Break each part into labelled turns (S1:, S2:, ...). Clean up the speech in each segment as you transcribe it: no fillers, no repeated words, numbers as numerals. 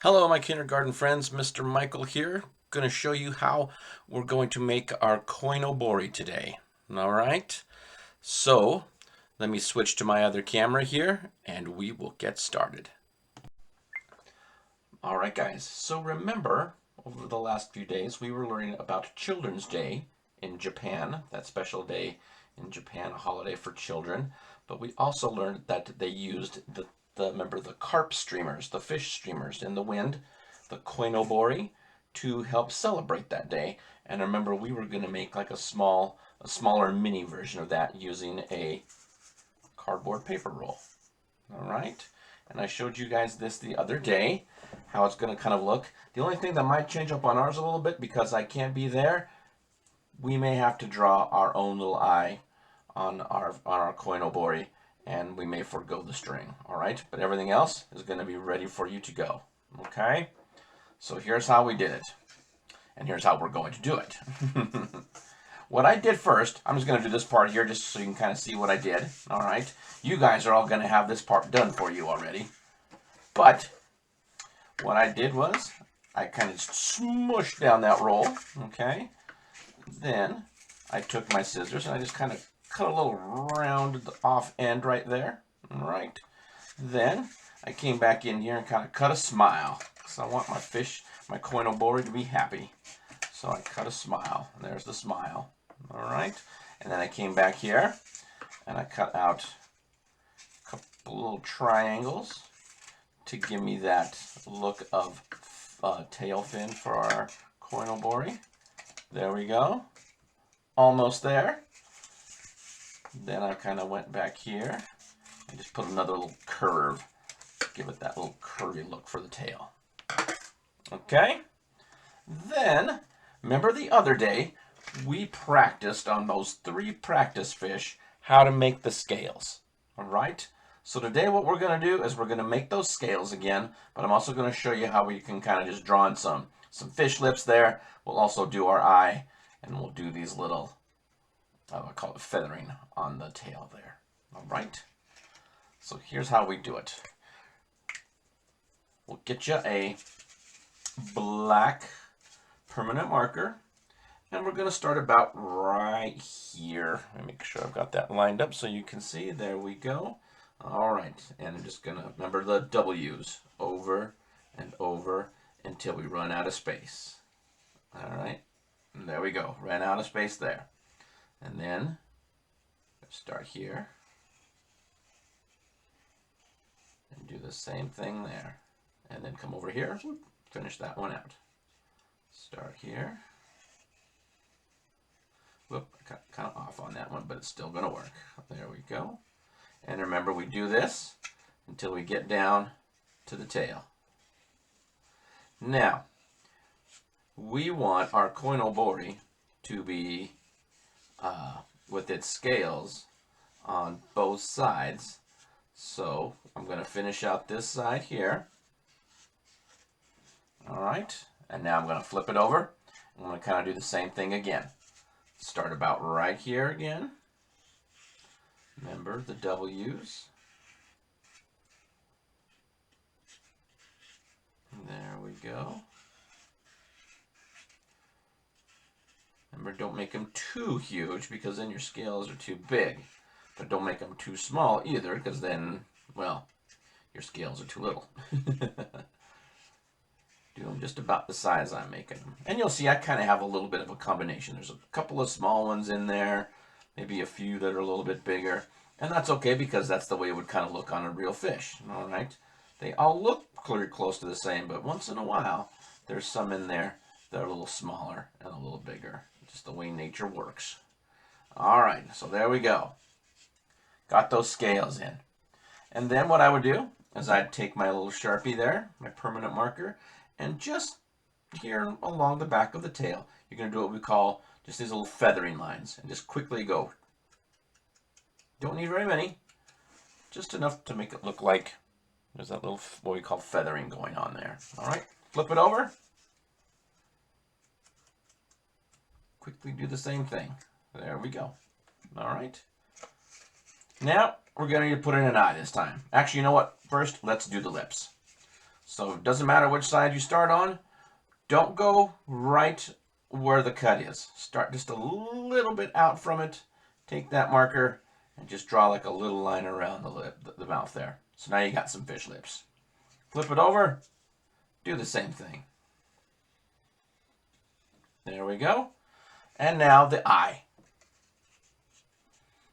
S1: Hello, my kindergarten friends. Mr. Michael here. Going to show you how we're going to make our Koinobori today. All right. So let me switch to my other camera here and we will get started. All right, guys. So remember, over the last few days, we were learning about Children's Day in Japan, that special day in Japan, a holiday for children. But we also learned that they used remember the carp streamers, the fish streamers in the wind, the koinobori, to help celebrate that day. And remember, we were going to make like a smaller mini version of that using a cardboard paper roll. All right. And I showed you guys this the other day, how it's going to kind of look. The only thing that might change up on ours a little bit, because I can't be there, we may have to draw our own little eye on our koinobori, and we may forego the string. All right, but everything else is going to be ready for you to go. Okay, so here's how we did it, and here's how we're going to do it. What I did first, I'm just going to do this part here just so you can kind of see what I did. All right, you guys are all going to have this part done for you already, but what I did was I kind of smushed down that roll. Okay, then I took my scissors and I just kind of cut a little rounded off end right there. All right. Then I came back in here and kind of cut a smile because I want my fish, my koinobori, to be happy. So I cut a smile. And there's the smile. All right. And then I came back here and I cut out a couple little triangles to give me that look of tail fin for our koinobori. There we go. Almost there. Then I kind of went back here and just put another little curve. Give it that little curvy look for the tail. Okay. Then, remember the other day, we practiced on those 3 practice fish how to make the scales. All right. So today what we're going to do is we're going to make those scales again, but I'm also going to show you how we can kind of just draw in some fish lips there. We'll also do our eye, and we'll do these little, I call it feathering on the tail there. All right. So here's how we do it. We'll get you a black permanent marker, and we're going to start about right here. Let me make sure I've got that lined up so you can see. There we go. All right, and I'm just going to remember the W's over and over until we run out of space. All right, and there we go. Ran out of space there. And then start here and do the same thing there. And then come over here, finish that one out. Start here. Whoop, I got kind of off on that one, but it's still going to work. There we go. And remember, we do this until we get down to the tail. Now, we want our koinobori to be with its scales on both sides. So I'm going to finish out this side here. All right, and now I'm going to flip it over. I'm going to kind of do the same thing again. Start about right here again. Remember the W's. There we go. Remember, don't make them too huge because then your scales are too big. But don't make them too small either because then, well, your scales are too little. Do them just about the size I'm making them. And you'll see I kind of have a little bit of a combination. There's a couple of small ones in there, maybe a few that are a little bit bigger. And that's okay because that's the way it would kind of look on a real fish. All right? They all look pretty close to the same, but once in a while, there's some in there that are a little smaller and a little bigger. Just the way nature works. All right, so there we go. Got those scales in. And then what I would do is I'd take my little Sharpie there, my permanent marker, and just here along the back of the tail, you're going to do what we call just these little feathering lines. And just quickly go. Don't need very many. Just enough to make it look like there's that little, what we call feathering going on there. All right, flip it over. Quickly do the same thing. There we go. All right. Now, we're going to need to put in an eye this time. Actually, you know what? First, let's do the lips. So it doesn't matter which side you start on. Don't go right where the cut is. Start just a little bit out from it. Take that marker and just draw like a little line around the lip, the mouth there. So now you got some fish lips. Flip it over. Do the same thing. There we go. And now the eye.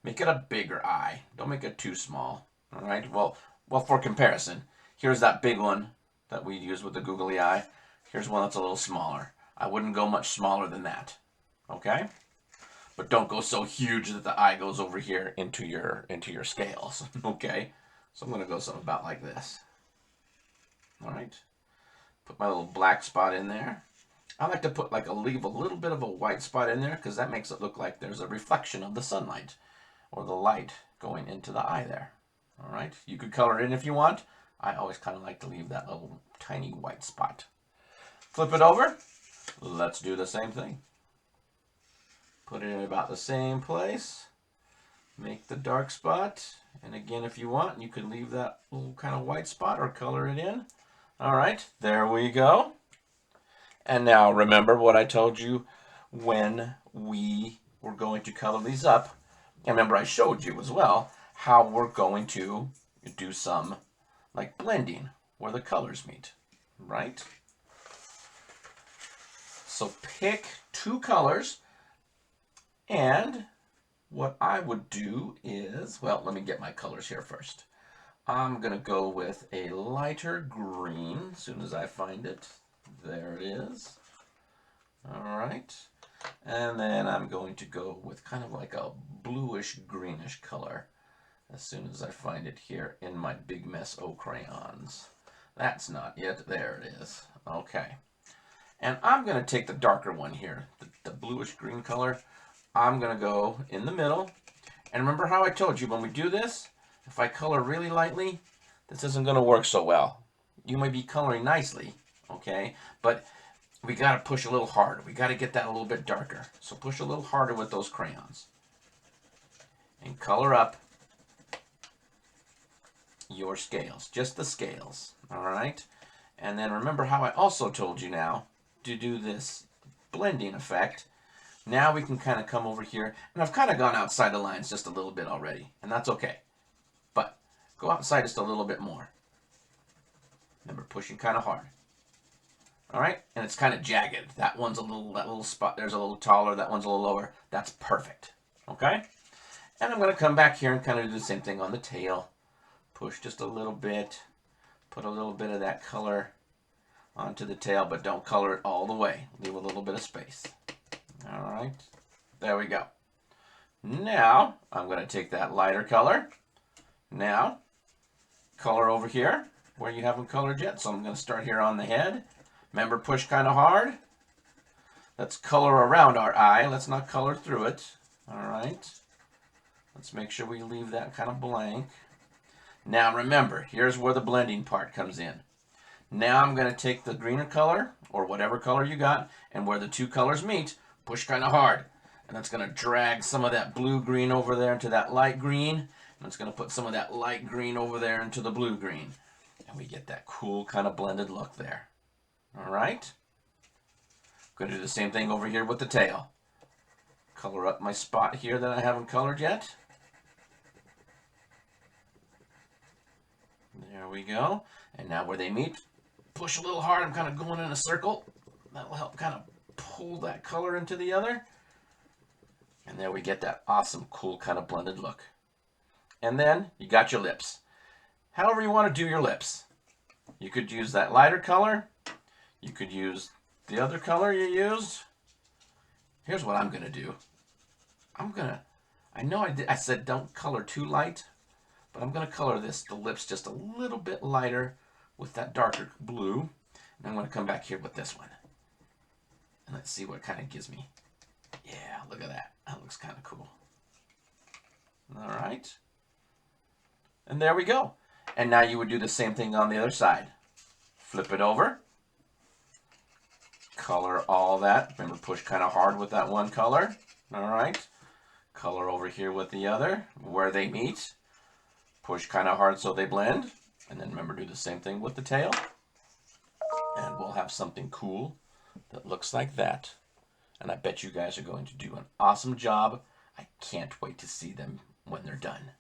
S1: Make it a bigger eye. Don't make it too small. All right. Well, for comparison, here's that big one that we use with the googly eye. Here's one that's a little smaller. I wouldn't go much smaller than that. Okay. But don't go so huge that the eye goes over here into your scales. Okay. So I'm gonna go something about like this. All right. Put my little black spot in there. I like to put leave a little bit of a white spot in there because that makes it look like there's a reflection of the sunlight or the light going into the eye there. All right, you could color it in if you want. I always kind of like to leave that little tiny white spot. Flip it over. Let's do the same thing. Put it in about the same place. Make the dark spot. And again, if you want, you could leave that little kind of white spot or color it in. All right, there we go. And now remember what I told you when we were going to color these up. And remember I showed you as well how we're going to do some like blending where the colors meet, right? So pick two colors, and what I would do is, well, let me get my colors here first. I'm going to go with a lighter green as soon as I find it. There it is. All right. And then I'm going to go with kind of like a bluish greenish color as soon as I find it here in my Big Mess O crayons. That's not it. There it is. Okay. And I'm going to take the darker one here, the bluish green color. I'm going to go in the middle. And remember how I told you when we do this, if I color really lightly, this isn't going to work so well. You may be coloring nicely, okay? But we got to push a little harder. We got to get that a little bit darker. So push a little harder with those crayons. And color up your scales, just the scales, all right? And then remember how I also told you now to do this blending effect. Now we can kind of come over here, and I've kind of gone outside the lines just a little bit already, and that's okay. But go outside just a little bit more. Remember, pushing kind of hard. All right, and it's kind of jagged. That little spot there's a little taller, that one's a little lower. That's perfect, okay? And I'm going to come back here and kind of do the same thing on the tail. Push just a little bit, put a little bit of that color onto the tail, but don't color it all the way. Leave a little bit of space. All right, there we go. Now, I'm going to take that lighter color. Now, color over here where you haven't colored yet. So I'm going to start here on the head. Remember, push kind of hard. Let's color around our eye. Let's not color through it. All right. Let's make sure we leave that kind of blank. Now remember, here's where the blending part comes in. Now I'm going to take the greener color, or whatever color you got, and where the two colors meet, push kind of hard. And that's going to drag some of that blue-green over there into that light green. And it's going to put some of that light green over there into the blue-green. And we get that cool kind of blended look there. All right? I'm going to do the same thing over here with the tail. Color up my spot here that I haven't colored yet. There we go. And now where they meet, push a little hard. I'm kind of going in a circle. That will help kind of pull that color into the other. And there we get that awesome, cool kind of blended look. And then you got your lips. However you want to do your lips. You could use that lighter color. You could use the other color you used. Here's what I'm going to do. I know I said don't color too light, but I'm going to color the lips just a little bit lighter with that darker blue. And I'm going to come back here with this one. And let's see what it kind of gives me. Yeah, look at that. That looks kind of cool. All right. And there we go. And now you would do the same thing on the other side. Flip it over. Color all that. Remember, push kind of hard with that one color. All right. Color over here with the other. Where they meet. Push kind of hard so they blend. And then remember, do the same thing with the tail. have something cool that looks like that. And I bet you guys are going to do an awesome job. I can't wait to see them when they're done.